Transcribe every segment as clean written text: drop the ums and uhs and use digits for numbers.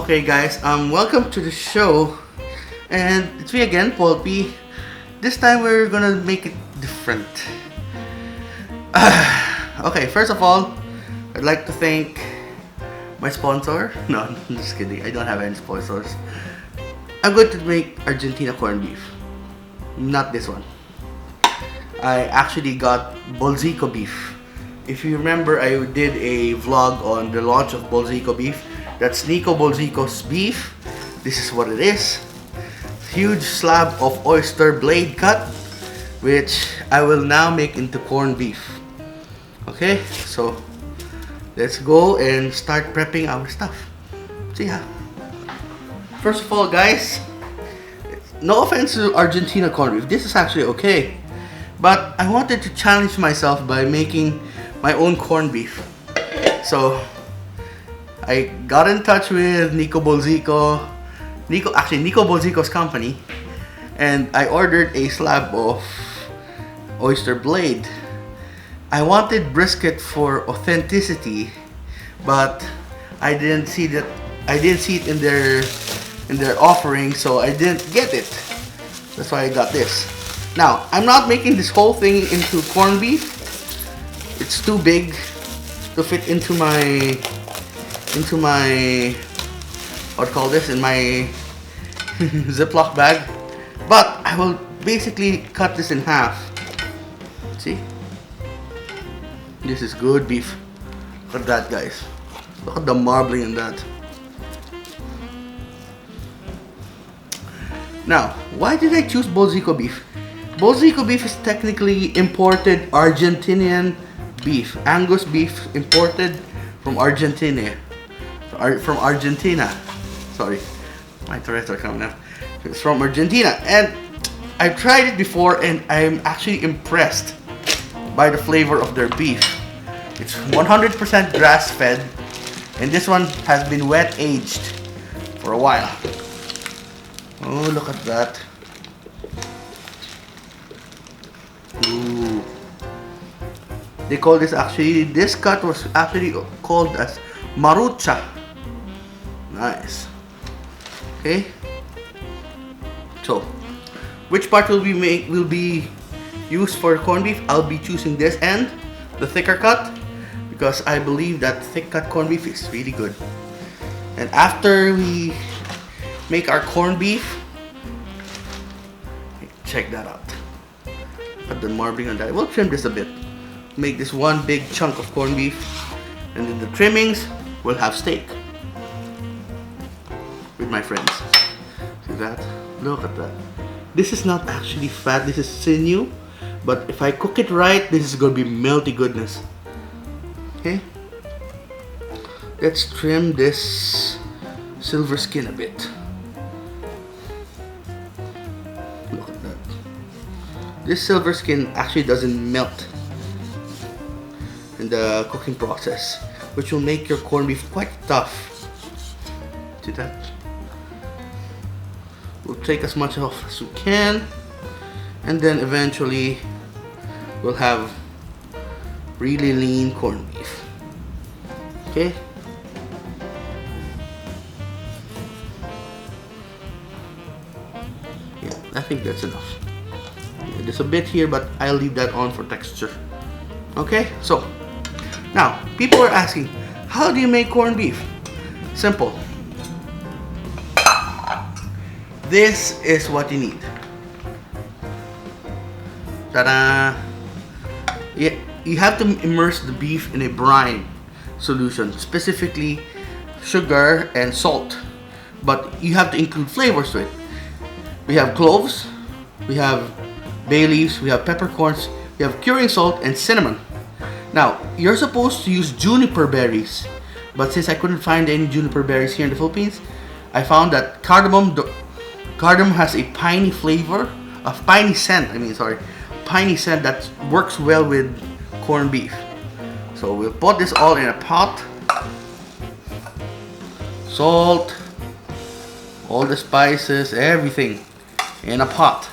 Okay guys, welcome to the show. And it's me again, Paul P. This time we're gonna make it different. Okay, first of all, I'd like to thank my sponsor. No, I'm just kidding. I don't have any sponsors. I'm going to make Argentina corned beef. Not this one. I actually got Bolzico beef. If you remember, I did a vlog on the launch of Bolzico beef. That's Nico Bolzico's beef. This is what it is. Huge slab of oyster blade cut, which I will now make into corned beef. Okay, so let's go and start prepping our stuff. See ya. First of all, guys, no offense to Argentina corned beef. This is actually okay. But I wanted to challenge myself by making my own corned beef. So I got in touch with Nico Bolzico. Nico Bolzico's company, and I ordered a slab of oyster blade. I wanted brisket for authenticity, but I didn't see it in their offering, so I didn't get it. That's why I got this. Now, I'm not making this whole thing into corned beef. It's too big to fit into my what do you call this, in my Ziploc bag. But I will basically cut this in half. See? This is good beef. Look at that, guys. Look at the marbling in that. Now, why did I choose Bolzico beef? Bolzico beef is technically imported Argentinian beef. Angus beef imported from Argentina. Sorry, my Tourette's are coming up. It's from Argentina, and I've tried it before, and I'm actually impressed by the flavor of their beef. It's 100% grass-fed, and this one has been wet aged for a while. Oh, look at that. Ooh. They call this this cut was actually called as Marucha. Nice. Okay. So, which part will be used for corned beef? I'll be choosing this end, the thicker cut, because I believe that thick cut corned beef is really good. And after we make our corned beef, check that out. Put the marbling on that. We'll trim this a bit. Make this one big chunk of corned beef, and then the trimmings will have steak with my friends. See that? Look at that. This is not actually fat, this is sinew, but if I cook it right, this is gonna be melty goodness. Okay, let's trim this silver skin a bit. Look at that. This silver skin actually doesn't melt in the cooking process, which will make your corned beef quite tough. See that? We'll take as much off as we can, and then eventually we'll have really lean corned beef. Okay? Yeah, I think that's enough. Yeah, there's a bit here, but I'll leave that on for texture. Okay, so now people are asking, how do you make corned beef? Simple. This is what you need. Ta-da! You have to immerse the beef in a brine solution, specifically sugar and salt. But you have to include flavors to it. We have cloves, we have bay leaves, we have peppercorns, we have curing salt and cinnamon. Now, you're supposed to use juniper berries, but since I couldn't find any juniper berries here in the Philippines, I found that cardamom has a piney flavor, piney scent that works well with corned beef. So we'll put this all in a pot. Salt, all the spices, everything in a pot.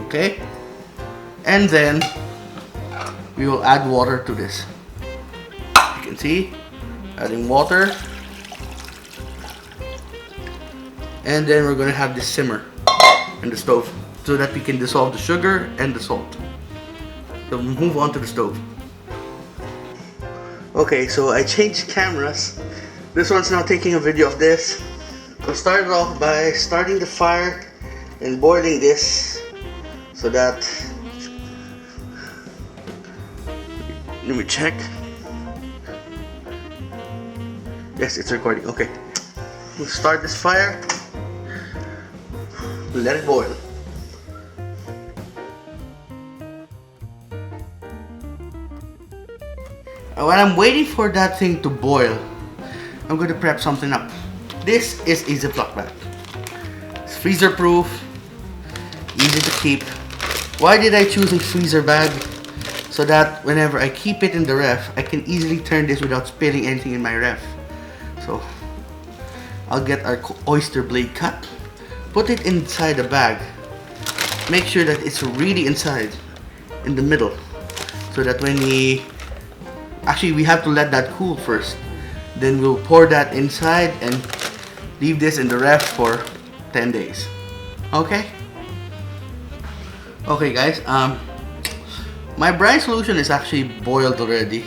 Okay? And then we will add water to this. You can see, adding water. And then we're gonna have this simmer in the stove so that we can dissolve the sugar and the salt. So we'll move on to the stove. Okay, so I changed cameras. This one's now taking a video of this. So start off by starting the fire and boiling this so that, let me check. Yes, it's recording. Okay, we'll start this fire. We'll let it boil. And while I'm waiting for that thing to boil, I'm going to prep something up. This is a Ziploc bag. It's freezer proof, easy to keep. Why did I choose a freezer bag? So that whenever I keep it in the ref, I can easily turn this without spilling anything in my ref. So I'll get our oyster blade cut, put it inside the bag. Make sure that it's really inside, in the middle, so that when we have to let that cool first. Then we'll pour that inside and leave this in the ref for 10 days. Okay? Okay guys, my brine solution is actually boiled already.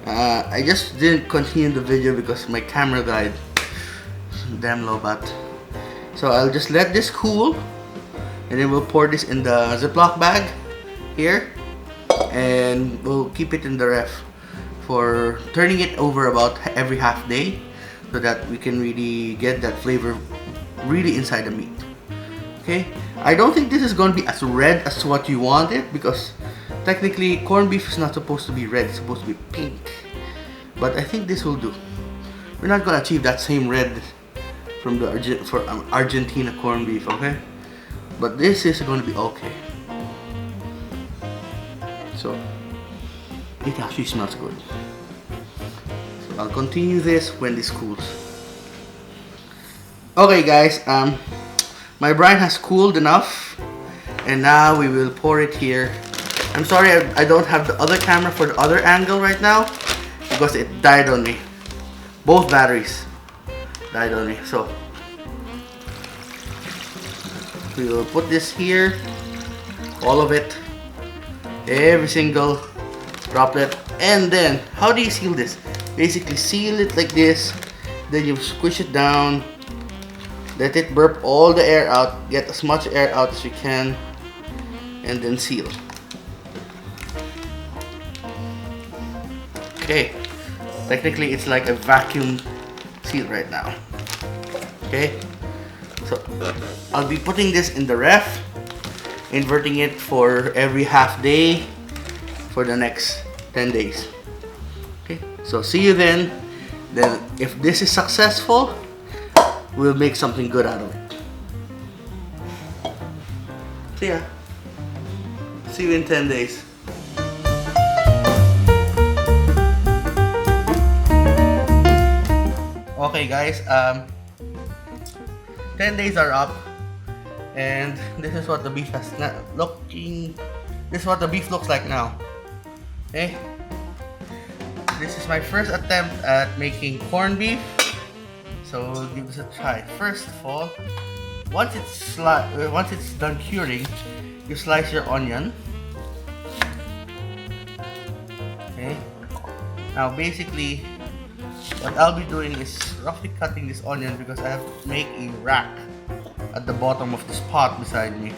I just didn't continue the video because my camera died. Damn low bat. So I'll just let this cool and then we'll pour this in the Ziploc bag here and we'll keep it in the ref for turning it over about every half day so that we can really get that flavor really inside the meat. Okay, I don't think this is going to be as red as what you want it because technically corned beef is not supposed to be red, it's supposed to be pink, but I think this will do. We're not going to achieve that same red from the Argentina corned beef, okay, but this is going to be okay. So it actually smells good. So I'll continue this when this cools. Okay guys, my brine has cooled enough and now we will pour it here. I'm sorry I don't have the other camera for the other angle right now because it died on me. Both batteries died on me. So we will put this here, all of it, every single droplet. And then how do you seal this? Basically seal it like this, then you squish it down, let it burp all the air out, get as much air out as you can, and then seal. Okay, technically it's like a vacuum seal right now. Okay, so I'll be putting this in the ref, inverting it for every half day for the next 10 days. Okay, so see you then. Then if this is successful, we'll make something good out of it. See ya. See you in 10 days. Okay guys, 10 days are up and this is what the beef has this is what the beef looks like now. Okay, this is my first attempt at making corned beef, so give us a try. First of all, once it's done curing, you slice your onion. Okay, now basically what I'll be doing is roughly cutting this onion because I have to make a rack at the bottom of this pot beside me.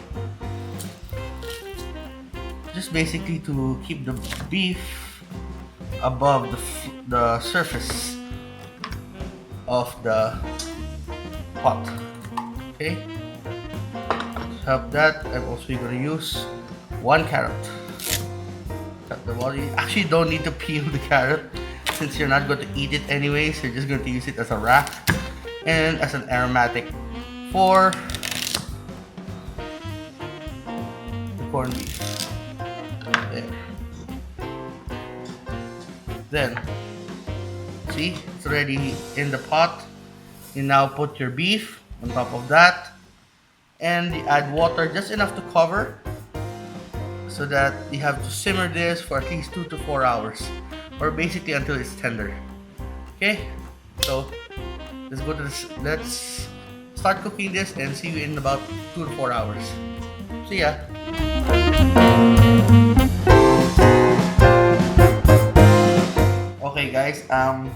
Just basically to keep the beef above the surface of the pot. Okay, to help that, I'm also going to use 1 carrot. Cut the body. Actually, don't need to peel the carrot since you're not going to eat it anyways. You're just going to use it as a wrap and as an aromatic for the corned beef. There. Then, see, it's already in the pot. You now put your beef on top of that and you add water just enough to cover so that you have to simmer this for at least 2 to 4 hours or basically until it's tender. Okay, so let's start start cooking this and see you in about 2 to 4 hours. See ya. Okay guys, I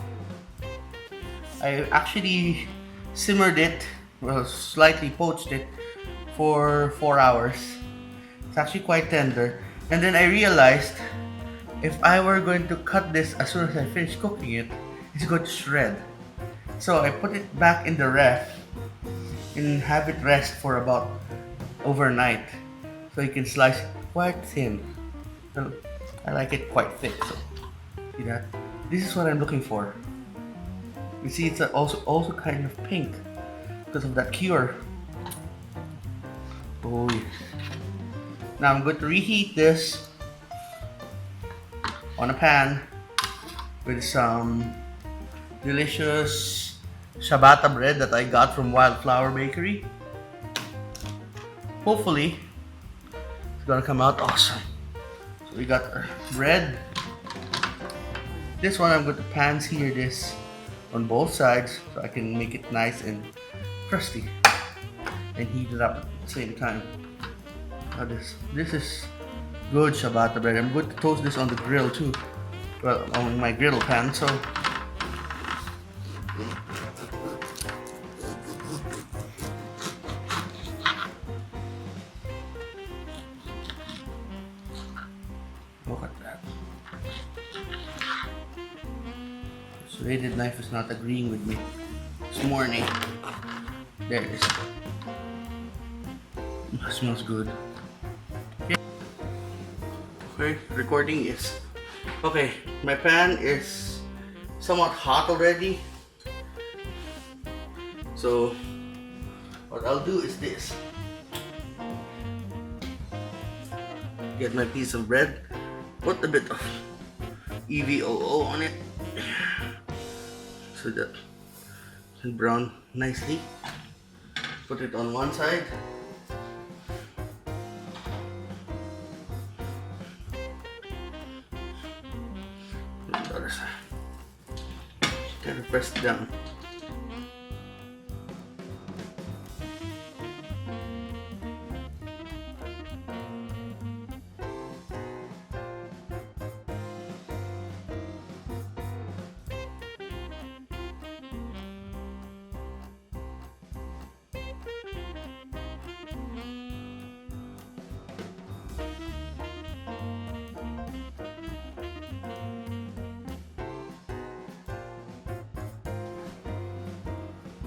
actually simmered it, well, slightly poached it for 4 hours. It's actually quite tender. And then I realized if I were going to cut this as soon as I finish cooking it, it's going to shred. So I put it back in the ref and have it rest for about overnight. So you can slice it quite thin. So I like it quite thick. So see that? This is what I'm looking for. You see, it's also kind of pink because of that cure. Oh yes. Now I'm going to reheat this on a pan with some delicious ciabatta bread that I got from Wildflower Bakery. Hopefully it's gonna come out awesome. So we got our bread. This one I'm going to pan-sear this on both sides so I can make it nice and crusty and heat it up at the same time. Now this is good ciabatta bread. I'm going to toast this on the grill too. Well, on my griddle pan, so look at that. This serrated knife is not agreeing with me this morning. There it is. It smells good. Okay, recording is okay. My pan is somewhat hot already, so what I'll do is this: get my piece of bread, put a bit of EVOO on it so that it can brown nicely. Put it on one side. The other side. Kind of press it down.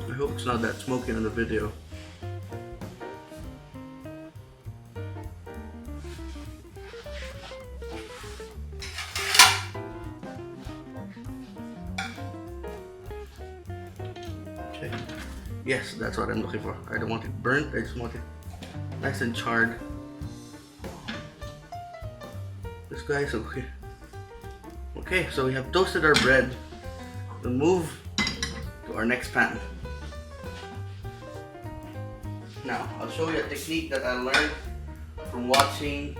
I hope it's not that smoky on the video. Okay. Yes, that's what I'm looking for. I don't want it burnt, I just want it nice and charred. This guy is okay. Okay, so we have toasted our bread. We'll move to our next pan. Now, I'll show you a technique that I learned from watching,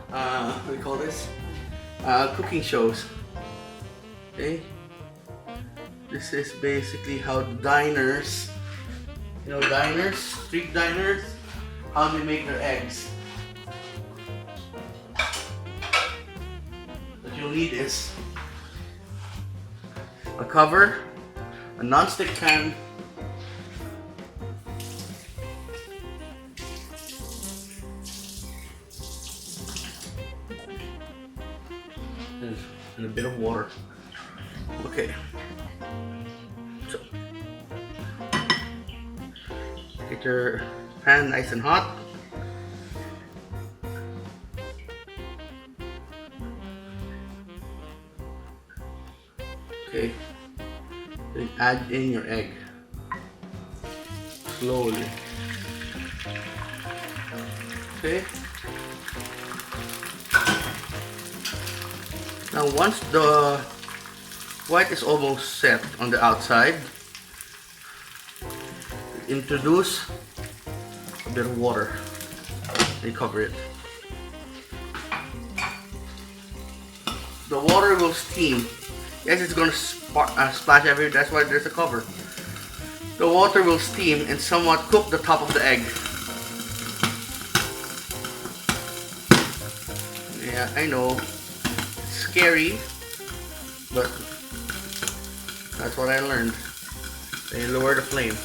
what do we call this? Cooking shows. Okay? This is basically how diners, you know, diners, street diners, how they make their eggs. What you'll need is a cover, a non-stick pan, and a bit of water. Okay. So get your pan nice and hot. Okay. Then add in your egg slowly. Okay. Now once the white is almost set on the outside, introduce a bit of water and cover it. The water will steam. Yes, it's going to splash everywhere, that's why there's a cover. The water will steam and somewhat cook the top of the egg. Yeah, I know. It's scary, but that's what I learned. They lower the flame.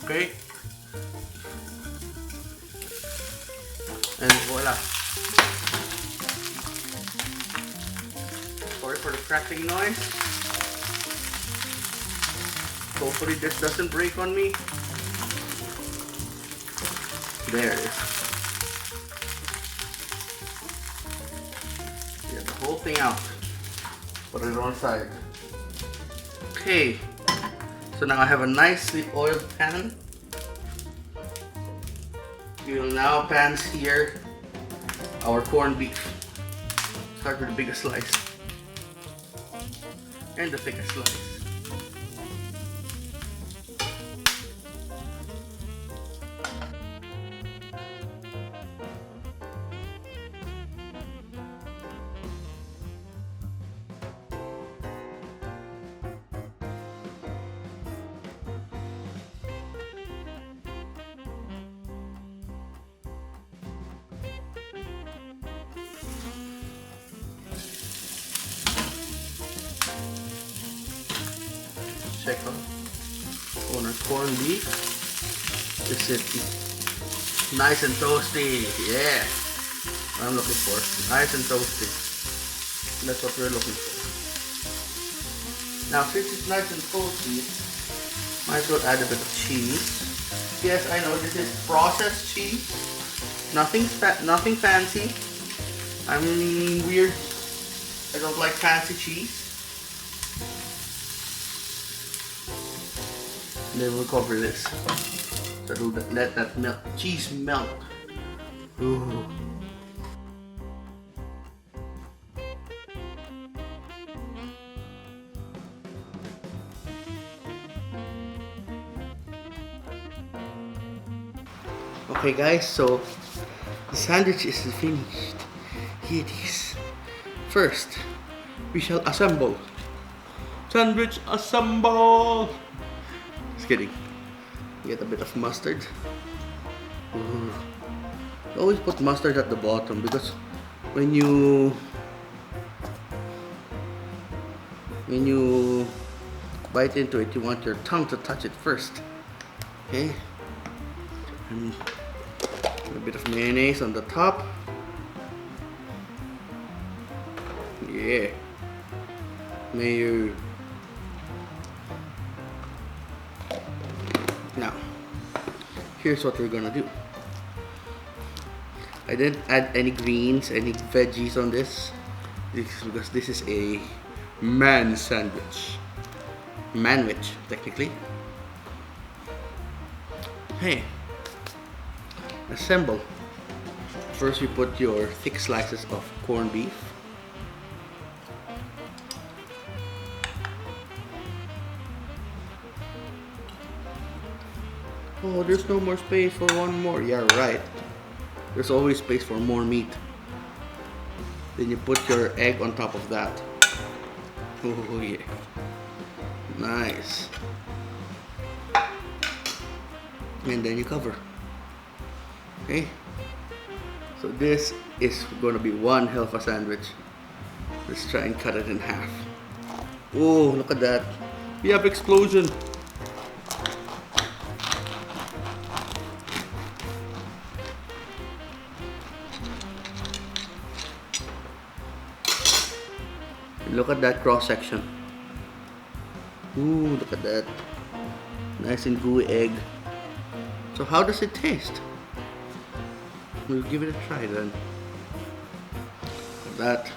Okay. And voila. Sorry for the cracking noise. Hopefully this doesn't break on me. There it is. Get the whole thing out. Put it on side. Okay. So now I have a nicely oiled pan. We will now pan sear our corned beef. Start with the biggest slice and the thickest slice. Check on our corned beef. Is it nice and toasty? Yeah, what I'm looking for. Nice and toasty. That's what we're looking for. Now, since it's nice and toasty, might as well add a bit of cheese. Yes, I know this is processed cheese. Nothing fancy. I'm weird. I don't like fancy cheese. Then we'll cover this. So let that cheese melt. Ooh. Okay guys, so the sandwich is finished. Here it is. First, we shall assemble. Sandwich assemble! Just kidding. Get a bit of mustard. Ooh. Always put mustard at the bottom because when you bite into it, you want your tongue to touch it first. Okay? And a bit of mayonnaise on the top. Yeah. Mayo. Now, here's what we're gonna do. I didn't add any greens, any veggies on this because this is a man sandwich. Manwich, technically. Hey, assemble. First, you put your thick slices of corned beef. Oh, there's no more space for one more. Yeah, right. There's always space for more meat. Then you put your egg on top of that. Oh yeah. Nice. And then you cover. Okay. So this is gonna be one hell of a sandwich. Let's try and cut it in half. Oh, look at that. We have explosion. Look at that cross section. Ooh, look at that. Nice and gooey egg. So how does it taste? We'll give it a try then. Look at that.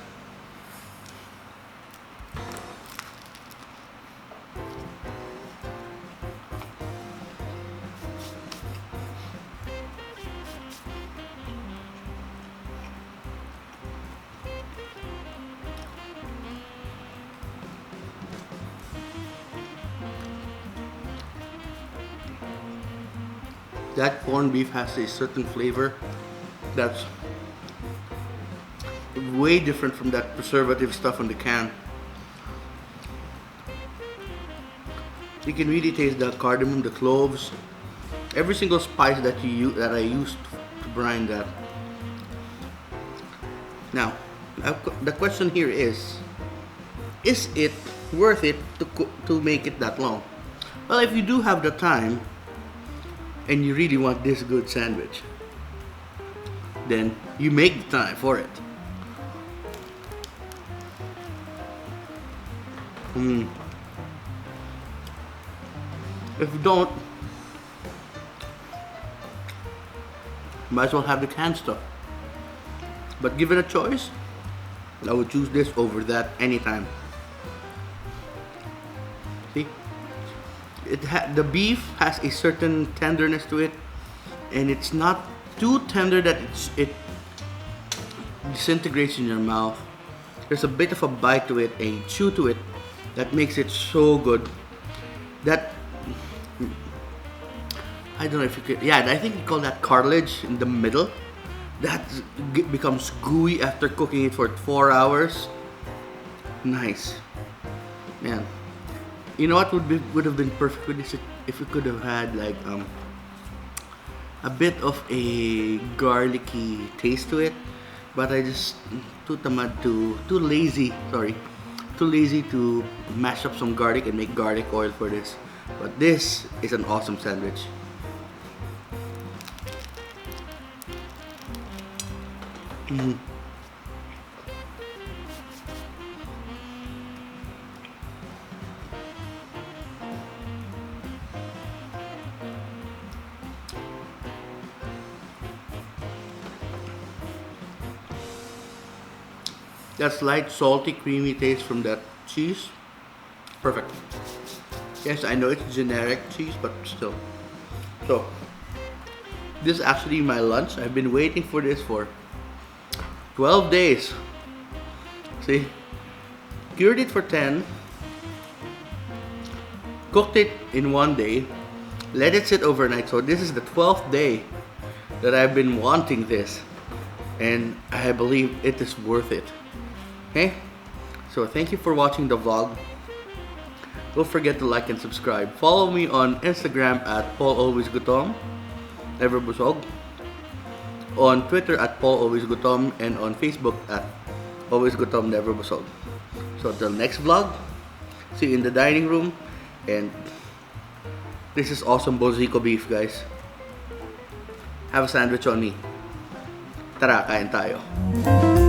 That corned beef has a certain flavor that's way different from that preservative stuff on the can. You can really taste the cardamom, the cloves, every single spice that I used to brine that. Now, the question here is it worth it to make it that long? Well, if you do have the time and you really want this good sandwich, then you make the time for it. If you don't, might as well have the canned stuff. But given a choice, I would choose this over that anytime. See, the beef has a certain tenderness to it, and it's not too tender that it disintegrates in your mouth. There's a bit of a bite to it, a chew to it, that makes it so good. That, I don't know if you could, yeah, I think you call that cartilage in the middle. That becomes gooey after cooking it for 4 hours. Nice, man. You know what would have been perfect with this if we could have had like a bit of a garlicky taste to it, but I just too lazy to mash up some garlic and make garlic oil for this. But this is an awesome sandwich. That slight salty, creamy taste from that cheese, perfect. Yes, I know it's generic cheese, but still. So, this is actually my lunch. I've been waiting for this for 12 days. See? Cured it for 10. Cooked it in 1 day. Let it sit overnight. So this is the 12th day that I've been wanting this. And I believe it is worth it. Okay? So thank you for watching the vlog. Don't forget to like and subscribe. Follow me on Instagram at Gutom, never Busog. On Twitter at Gutom, and on Facebook at Gutom, never Busog. So till next vlog, see you in the dining room. And this is awesome Bolzico beef, guys. Have a sandwich on me. Tara, kain tayo.